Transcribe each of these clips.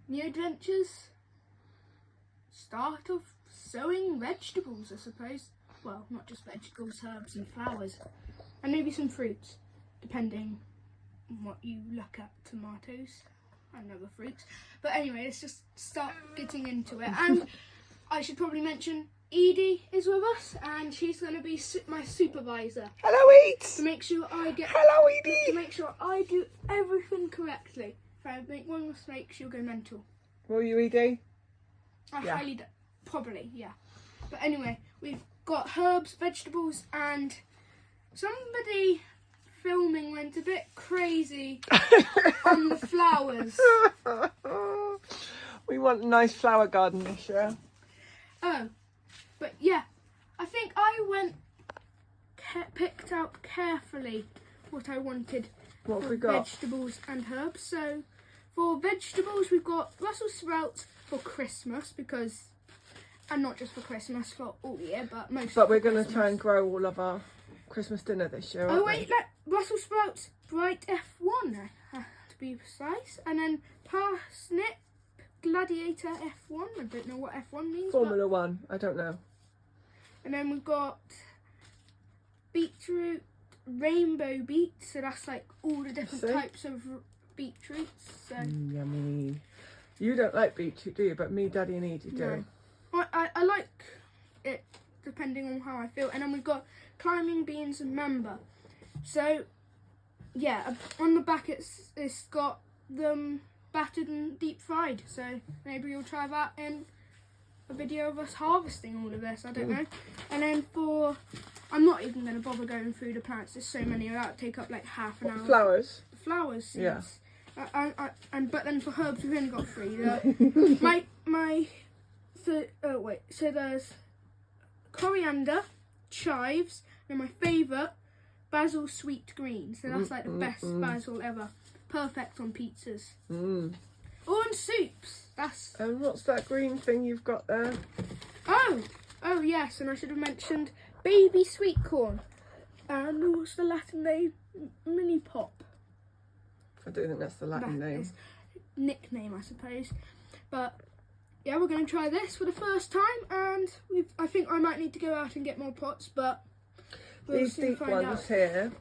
new adventures. Start of sowing vegetables, I suppose. Well, not just vegetables, herbs and flowers. And maybe some fruits, depending on what you look at. Tomatoes and other fruits. But anyway, let's just start getting into it. And I should probably mention Edie is with us, and she's going to be my supervisor. Hello, Eats. To make sure I get. Hello, Edie. To make sure I do everything correctly. If I make one mistake, she'll go mental. Will you, Edie? I highly probably, yeah. But anyway, we've got herbs, vegetables, and somebody filming went a bit crazy on the flowers. We want a nice flower garden this year. Oh, but yeah, I think I picked out carefully what I wanted. What have we got? Vegetables and herbs. So for vegetables, we've got Brussels sprouts for Christmas, because, and not just for Christmas, for all year, but mostly. But we're going to try and grow all of our Christmas dinner this year. Oh wait, Brussels sprouts, bright F1 to be precise, and then parsnip, gladiator F1. I don't know what F1 means. Formula One. I don't know. And then we've got beetroot, rainbow beets. So that's like all the different types of beetroots. So. Yummy. You don't like beetroot, do you? But me, Daddy and Edie do. No. I like it depending on how I feel. And then we've got climbing beans and member. So yeah, on the back it's got them battered and deep fried. So maybe you'll try that in a video of us harvesting all of this. I don't know. And then I'm not even going to bother going through the plants. There's so many. That'll take up like half an hour. Flowers. The flowers. Seeds. Yeah. But then for herbs we've only got 3. So there's coriander, chives, and my favourite, basil sweet green. So that's like the best basil ever. Perfect on pizzas. Or on soups. And what's that green thing you've got there? Oh yes, and I should have mentioned baby sweet corn. And what's the Latin name? Mini pop. I don't think that's the Latin name. Nickname, I suppose. But yeah, we're going to try this for the first time, and I think I might need to go out and get more pots, but we'll These deep ones here,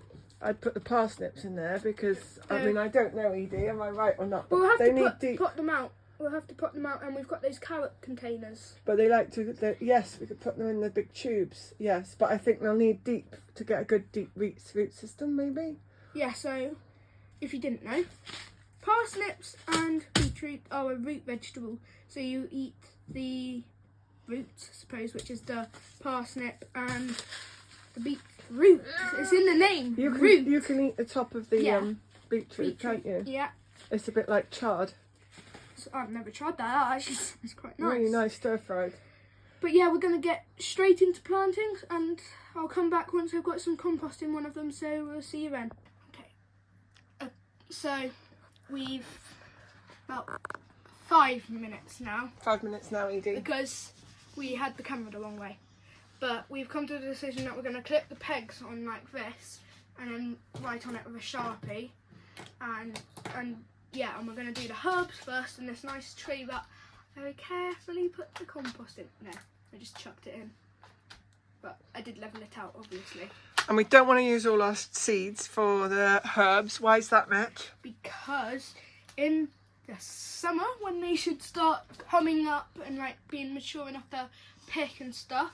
I'd put the parsnips in there because, I mean, I don't know, Edie, am I right or not? We'll have they to need pot them out. We'll have to pot them out, and we've got those carrot containers. But they like to, yes, we could put them in the big tubes, yes, but I think they'll need deep to get a good deep root system, maybe? Yeah, so if you didn't know, parsnips and beetroot are a root vegetable. So you eat the roots, I suppose, which is the parsnip and the beetroot. It's in the name. You can eat the top of the beetroot, can't you? Yeah. It's a bit like chard. So I've never tried that. Actually, it's quite nice. Really nice stir fried. But yeah, we're going to get straight into plantings, and I'll come back once I've got some compost in one of them, so we'll see you then. Okay. So we've about 5 minutes now. 5 minutes now, Edie. Because we had the camera the wrong way. But we've come to the decision that we're going to clip the pegs on like this, and then write on it with a Sharpie. And we're going to do the herbs first in this nice tray that I very carefully put the compost in. No, I just chucked it in. But I did level it out, obviously. And we don't want to use all our seeds for the herbs. Why is that, Mitch? Because in the summer, when they should start coming up and like being mature enough to pick and stuff,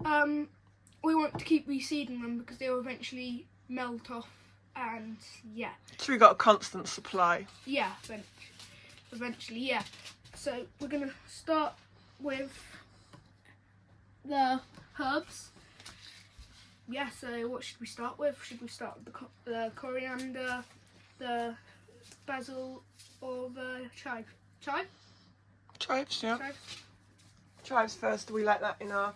we want to keep reseeding them because they will eventually melt off, and yeah. So we got a constant supply. Yeah, eventually, yeah. So we're gonna start with the herbs. Yeah, so what should we start with? Should we start with the coriander, the basil, or the chive? Chives, yeah. Chives. Chives first. We like that in our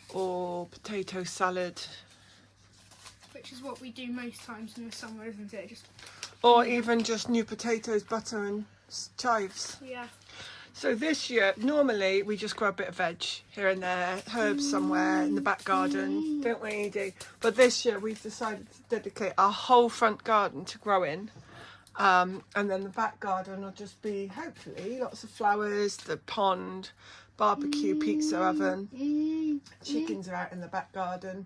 potato salad. Which is what we do most times in the summer, isn't it? Or even just new potatoes, butter and chives. Yeah. So this year, normally we just grow a bit of veg here and there, herbs somewhere in the back garden, don't we, Edie? But this year we've decided to dedicate our whole front garden to growing And then the back garden will just be, hopefully, lots of flowers, the pond, barbecue, pizza oven. Chickens are out in the back garden.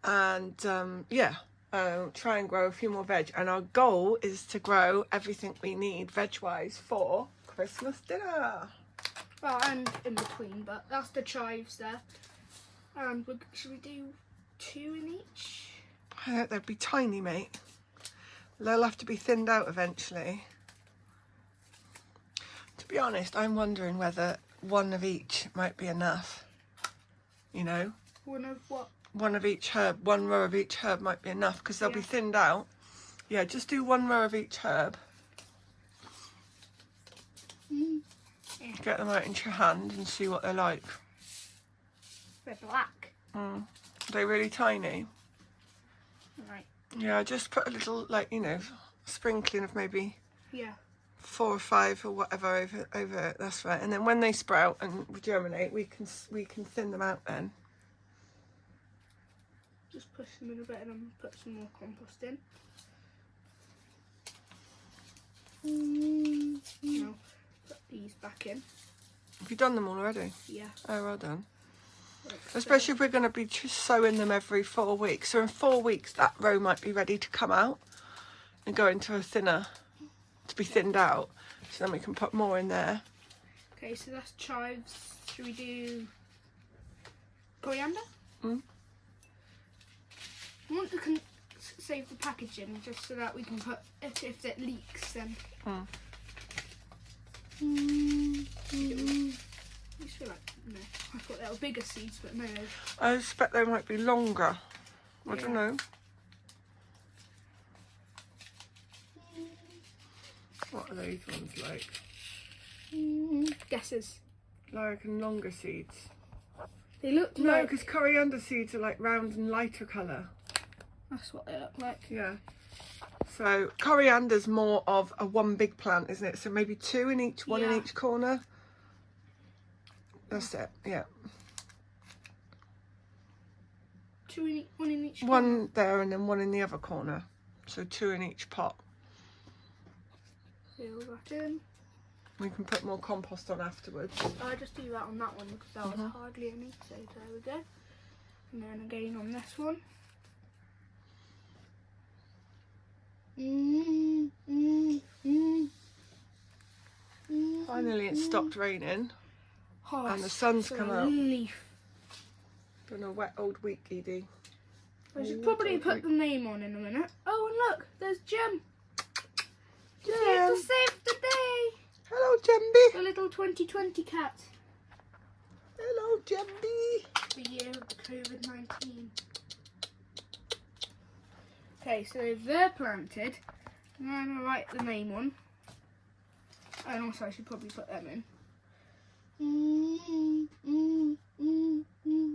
And yeah, try and grow a few more veg. And our goal is to grow everything we need veg-wise for Christmas dinner. Well, and in between, but that's the chives there. And should we do 2 in each? I think they'd be tiny, mate. They'll have to be thinned out eventually. To be honest, I'm wondering whether 1 of each might be enough. You know? 1 of what? 1 of each herb, 1 row of each herb might be enough because they'll be thinned out. Yeah, just do 1 row of each herb. Get them out into your hand and see what they're like. They're black. Are they really tiny? Right. Yeah, just put a little, like, you know, sprinkling of maybe 4 or 5 or whatever over it. That's right. And then when they sprout and germinate, we can thin them out then. Just push them in a bit and then put some more compost in. Now put these back in. Have you done them all already? Yeah. Oh, well done. Like Especially if we're going to be just sowing them every 4 weeks. So in 4 weeks, that row might be ready to come out and go into a thinner, to be thinned out. So then we can put more in there. Okay, so that's chives. Should we do coriander? I want to save the packaging just so that we can put, if it leaks, then. I just feel like, no, I thought they were bigger seeds, but no. I suspect they might be longer. I don't know. What are these ones like? Guesses. Like longer seeds. They look No, like. because coriander seeds are like round and lighter colour. That's what they look like. Yeah. So coriander's more of a one big plant, isn't it? So maybe 2 in each, 1 in each corner. That's it. Yeah. 2 in 1 in each. 1 there and then 1 in the other corner. So 2 in each pot. Fill that in. We can put more compost on afterwards. I'll just do that on that one because that was hardly any. So there we go. And then again on this one. Finally it stopped raining Oh, and the sun's come out. Relief. Been a wet old week, Edie. I should probably put the name on in a minute. Oh, and look, there's Jem. She's here Jem. to save the day. Hello, Jemby. The little 2020 cat. Hello, Jemby. The year of COVID-19. Okay, so they're planted. And I'm going to write the name on. And also I should probably put them in.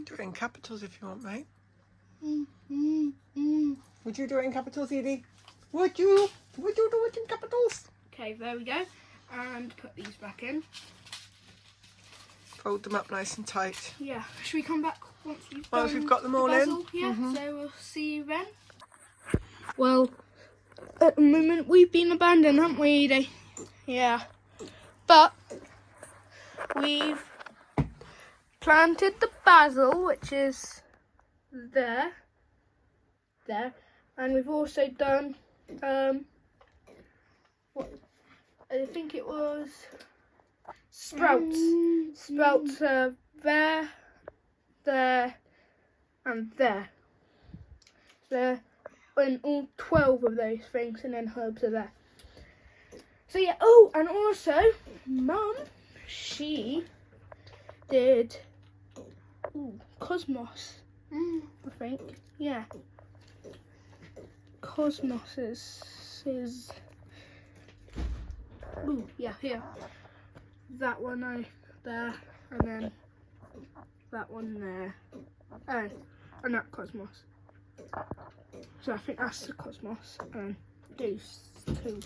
Do it in capitals if you want, mate. Would you do it in capitals, Edie? Would you do it in capitals? Okay, there we go. And put these back in. Fold them up nice and tight. Yeah, should we come back once we've Once we've got them all in? basil? Yeah, so we'll see you then. Well, at the moment we've been abandoned, haven't we, Edie? Yeah. But we've planted the basil, which is there, and we've also done what I think it was sprouts. Sprouts are there, and there. So in all 12 of those things, and then herbs are there. So yeah, oh, and also, Mum, she did cosmos, I think, yeah. Cosmos is yeah, here. That one there, and then that one there. Oh, and that cosmos. So I think that's the cosmos, and these two.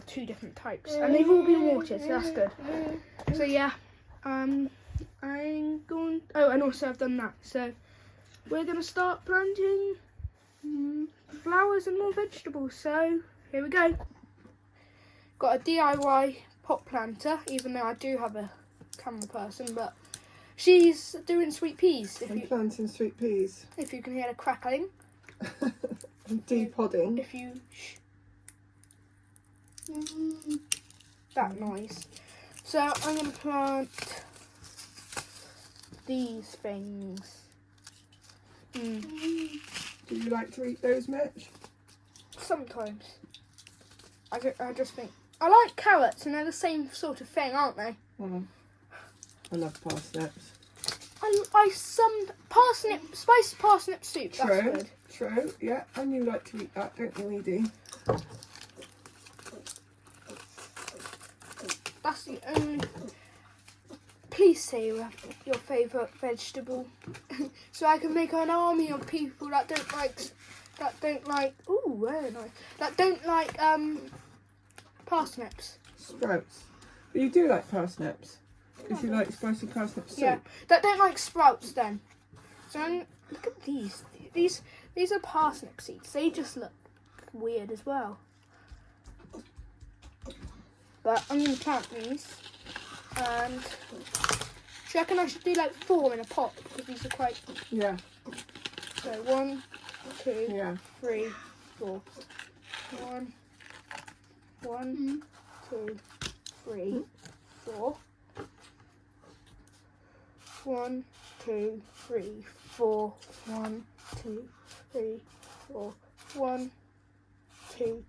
Two different types, and they've all been watered, so that's good. So yeah, I'm going. Oh, and also I've done that. So we're gonna start planting flowers and more vegetables. So here we go. Got a DIY pot planter, even though I do have a camera person, but she's doing sweet peas. I'm planting sweet peas. If you can hear the crackling. And depodding. If you... that noise. So I'm going to plant these things. Do you like to eat those, Mitch? Sometimes. I just think... I like carrots, and they're the same sort of thing, aren't they? I love parsnips. Spicy parsnip soup, True, that's good. true, yeah, and you like to eat that, don't you, Edie? That's the only... Please say your favourite vegetable, so I can make an army of people that don't like. Ooh, very nice. That don't like parsnips. Sprouts. But you do like parsnips, because you like spicy parsnip soup. Yeah, that don't like sprouts then. So look at these. These are parsnip seeds. They just look weird as well. But I'm going to plant these. And do you reckon I should do like 4 in a pot? Because these are quite... Yeah. So 1, 2, Yeah. 3, 4. 1, 2, 3, 4. 1, 2, 3, 4. 1, 2, 3, 4. 1, 2,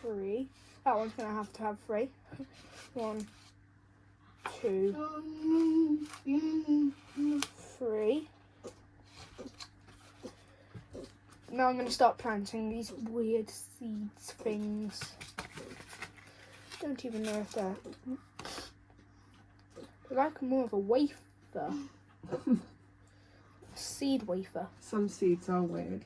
3. That one's going to have 3. 1, 2, 3. Now I'm going to start planting these weird seeds things. Don't even know if they're like more of a wafer. A seed wafer. Some seeds are weird.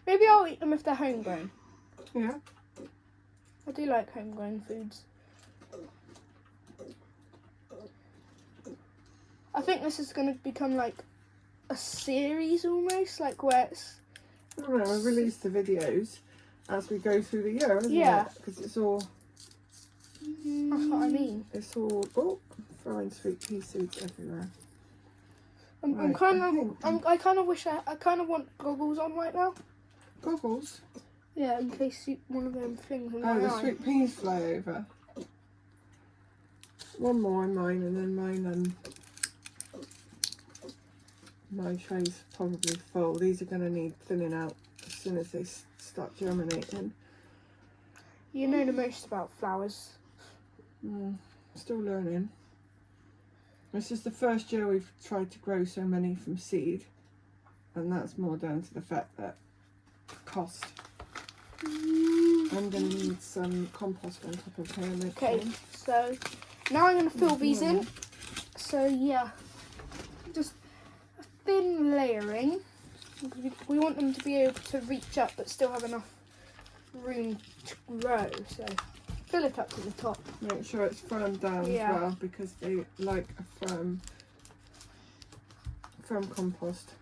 Maybe I'll eat them if they're homegrown. Yeah. I do like homegrown foods. I think this is going to become like a series almost, like where it's... I don't know, we release the videos as we go through the year, isn't Yeah. it? Because it's all... That's what I mean. It's all... Oh, throwing sweet pea seeds everywhere. I'm Right, kind I of... I kind of wish I kind of want goggles on right now. Goggles? Yeah, in case one of them things in Oh, my the eye. sweet peas fly over. One more in mine, and then mine my tray's probably full. These are going to need thinning out as soon as they start germinating. You know the most about flowers. Still learning. This is the first year we've tried to grow so many from seed, and that's more down to the fact that cost. I'm going to need some compost on top of here. Okay, so now I'm going to fill these in. So yeah, just a thin layering. We want them to be able to reach up but still have enough room to grow. So fill it up to the top. Make sure it's firm down as well, because they like a firm compost.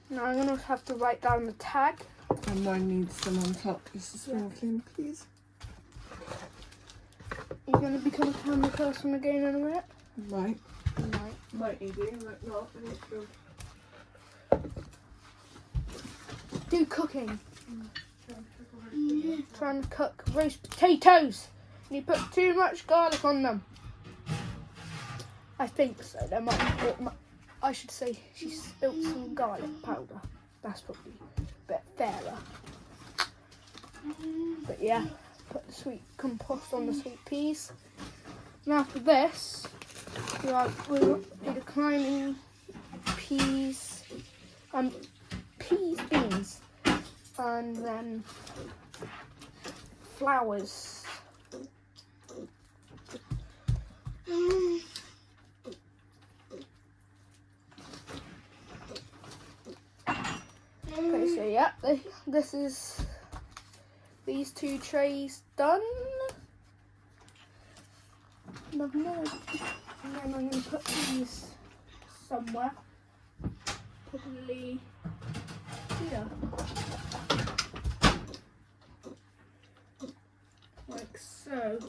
Now I'm going to have to write down the tag. And mine needs some on top. Just a sprinkling, please. You're going to become a camera person again in a minute? Right. Right. Might you do, might not. I need to Do cooking. Trying to cook roast potatoes. And you put too much garlic on them. I think so. There might be, I should say she spilt some garlic powder. That's probably a bit fairer. But yeah, put the sweet compost on the sweet peas. And after this, we'll do the climbing peas, beans, and then flowers. Okay, so yeah, this is these 2 trays done. of more. And then I'm going to put these somewhere. Probably here. Like so.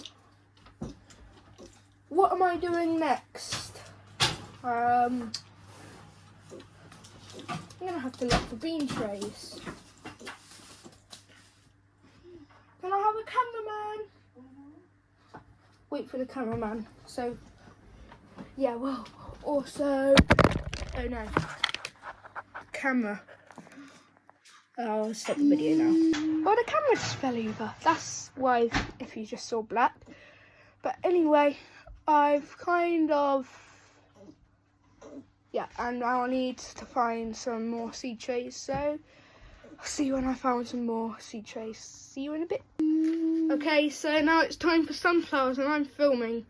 What am I doing next? I'm going to have to look for bean trays. Can I have a cameraman? Wait for the cameraman. So, yeah, well, also, oh no, camera. I'll stop the video now. Well, the camera just fell over. That's why, if you just saw black. But anyway, I've kind of, yeah, and now I need to find some more seed trays. So, I'll see you when I found some more seed trays. See you in a bit. Okay, so now it's time for sunflowers, and I'm filming.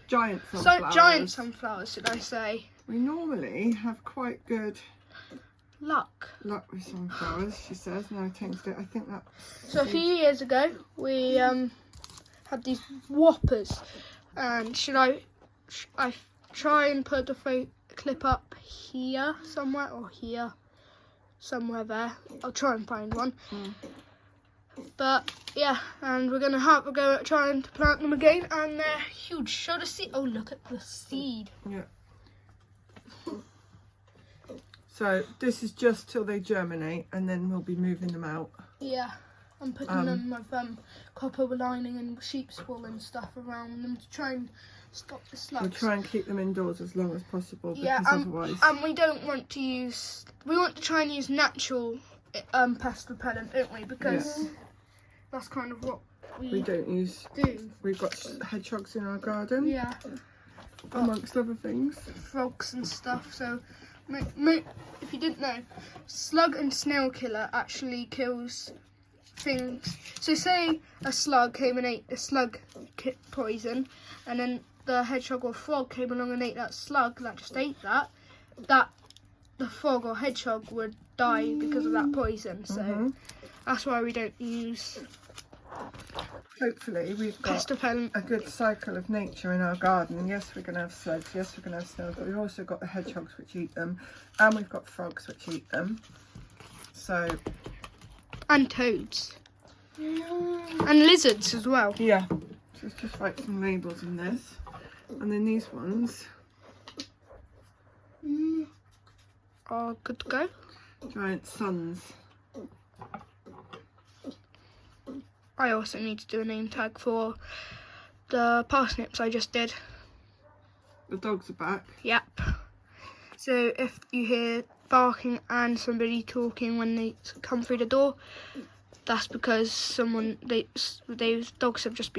Giant sunflowers. Giant sunflowers, should I say? We normally have quite good luck with sunflowers, she says. No, I changed it. I think that. So a few years ago, we had these whoppers, and should I try and put the clip up here somewhere, or here, somewhere there? I'll try and find one. But yeah, and we're gonna have a go at trying to plant them again, and they're huge. Show the seed. Oh, look at the seed. Yeah. So this is just till they germinate, and then we'll be moving them out. Yeah, I'm putting them with copper lining and sheep's wool and stuff around them to try and stop the slugs. We'll try and keep them indoors as long as possible, because otherwise. And we don't want to use. We want to try and use natural pest repellent, don't we? Because that's kind of what we don't use. We've got hedgehogs in our garden. Yeah. Amongst other things. Frogs and stuff. So, if you didn't know, slug and snail killer actually kills things. So say a slug came and ate the slug poison, and then the hedgehog or frog came along and ate that slug that just ate that the frog or hedgehog would die because of that poison. So that's why we don't use. Hopefully we've got a good cycle of nature in our garden. And yes, we're going to have slugs, yes, we're going to have snails, but we've also got the hedgehogs which eat them, and we've got frogs which eat them. So, and toads. And lizards as well. Yeah. So let's just write some labels in this. And then these ones are good to go. Giant suns. I also need to do a name tag for the parsnips I just did. The dogs are back. Yep. So if you hear barking and somebody talking when they come through the door, that's because those dogs have just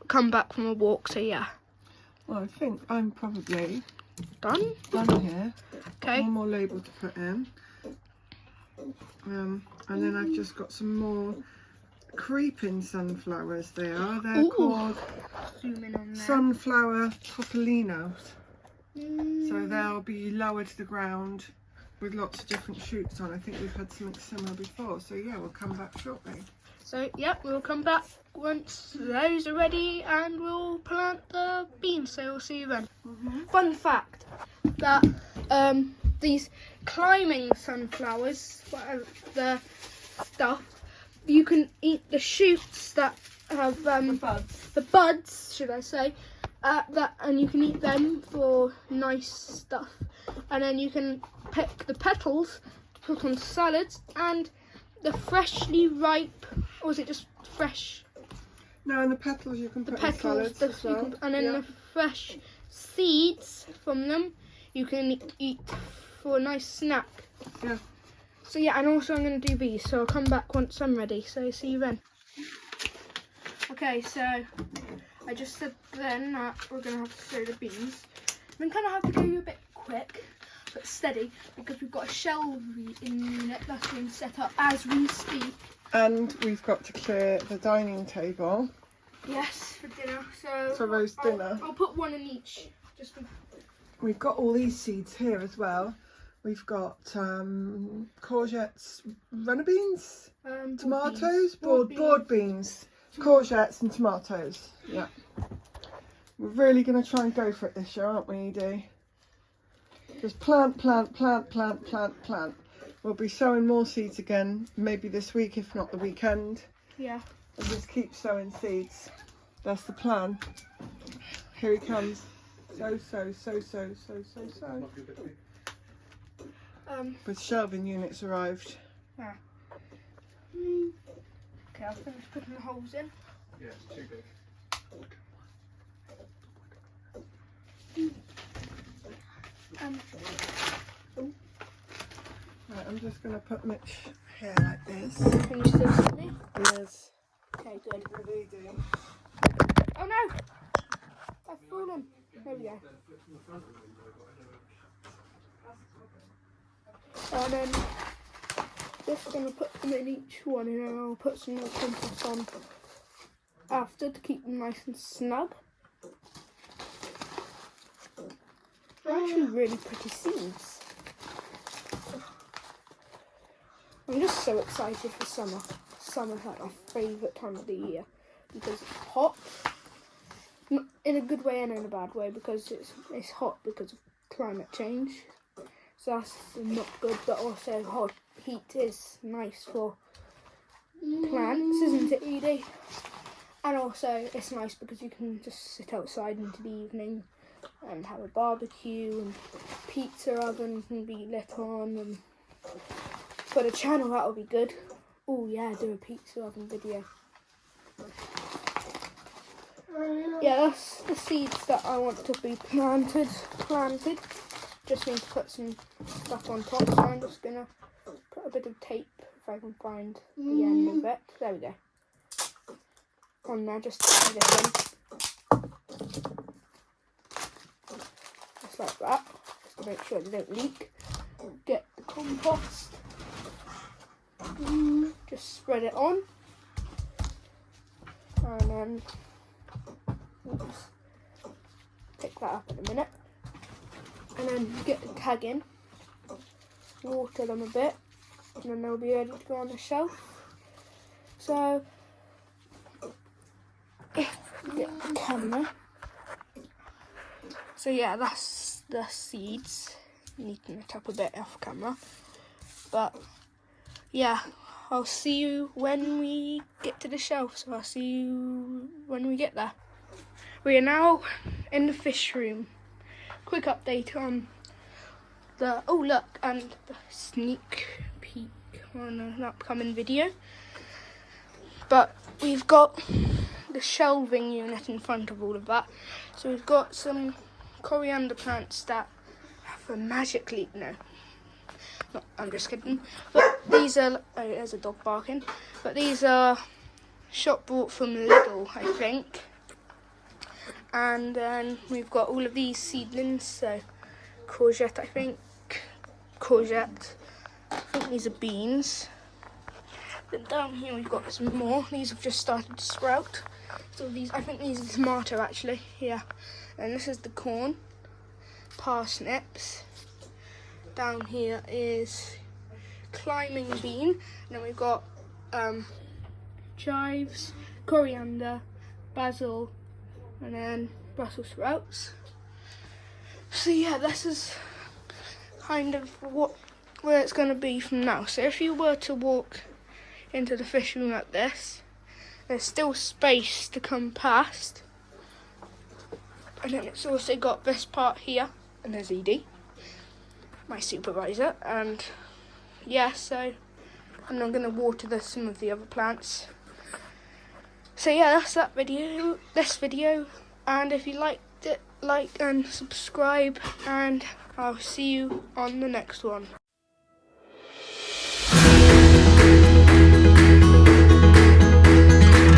come back from a walk. So yeah. Well, I think I'm probably done here. Okay. One more label to put in. And then I've just got some more creeping sunflowers. They're called sunflower topolinos. So they'll be lower to the ground with lots of different shoots on. I think we've had something similar before, so yeah, we'll come back shortly. So yep, we'll come back once those are ready, and we'll plant the beans, so we'll see you then. Fun fact that these climbing sunflowers, the stuff, you can eat the shoots that have the buds, should I say, and you can eat them for nice stuff. And then you can pick the petals to put on salads, and the freshly ripe, or is it just fresh? No, and the petals you can put in salads as well. And then the fresh seeds from them you can eat for a nice snack. Yeah. So yeah, and also I'm going to do these, so I'll come back once I'm ready, so see you then. Okay, so I just said then that we're going to have to sow the beans. I'm going to have to go a bit quick, but steady, because we've got a shelving unit that's being set up as we speak. And we've got to clear the dining table. Yes, for dinner. So for roast dinner. I'll put one in each. We've got all these seeds here as well. We've got courgettes, runner beans, tomatoes, broad beans, courgettes and tomatoes. Yeah. We're really going to try and go for it this year, aren't we, Edie? Just plant, plant, plant, plant, plant, plant. We'll be sowing more seeds again, maybe this week, if not the weekend. Yeah. And just keep sowing seeds. That's the plan. Here he comes. So. With shelving units arrived. Yeah. Okay, I'll finish putting the holes in. Yeah, it's too big. Right, I'm just going to put Mitch here like this. Can you still see me? Yes. Okay, good. Really do. Oh no! I've fallen. There we go. And then just going to put them in each one, and then I'll put some more compost on after to keep them nice and snug. They're actually really pretty seeds. I'm just so excited for summer. Summer's like my favourite time of the year because it's hot. Not in a good way and in a bad way, because it's hot because of climate change. So that's not good, but also hot heat is nice for plants, isn't it, Edie? And also it's nice because you can just sit outside into the evening and have a barbecue, and pizza oven can be lit on, and for the channel that will be good. Oh yeah, do a pizza oven video. Yeah, that's the seeds that I want to be planted. Just need to put some stuff on top, so I'm just gonna put a bit of tape if I can find the end of it. There we go. On there, just tie this in. Just like that, just to make sure they don't leak. Get the compost. Just spread it on. And then oops, pick that up in a minute, and then get the tag in, water them a bit, and then they'll be ready to go on the shelf. So get the camera. So yeah, that's the seeds. Neaten it up a bit off camera, but yeah, I'll see you when we get to the shelf. So I'll see you when we get there. We are now in the fish room. Quick update on the and the sneak peek on an upcoming video. But we've got the shelving unit in front of all of that. So we've got some coriander plants that have a magic leaf. No, I'm just kidding. But these are, oh, there's a dog barking. But these are shop bought from Lidl, I think. And then we've got all of these seedlings. So courgette, I think. Courgette. I think these are beans. Then down here we've got some more. These have just started to sprout. So these, I think these are tomato actually. Yeah. And this is the corn. Parsnips. Down here is climbing bean, and then we've got chives, coriander, basil, and then Brussels sprouts. So yeah, this is kind of where it's going to be from now. So if you were to walk into the fish room like this, there's still space to come past, and then it's also got this part here, and there's Edie, my supervisor, and yeah, so I'm not going to water some of the other plants. So yeah, that's this video, and if you liked it, like and subscribe, and I'll see you on the next one.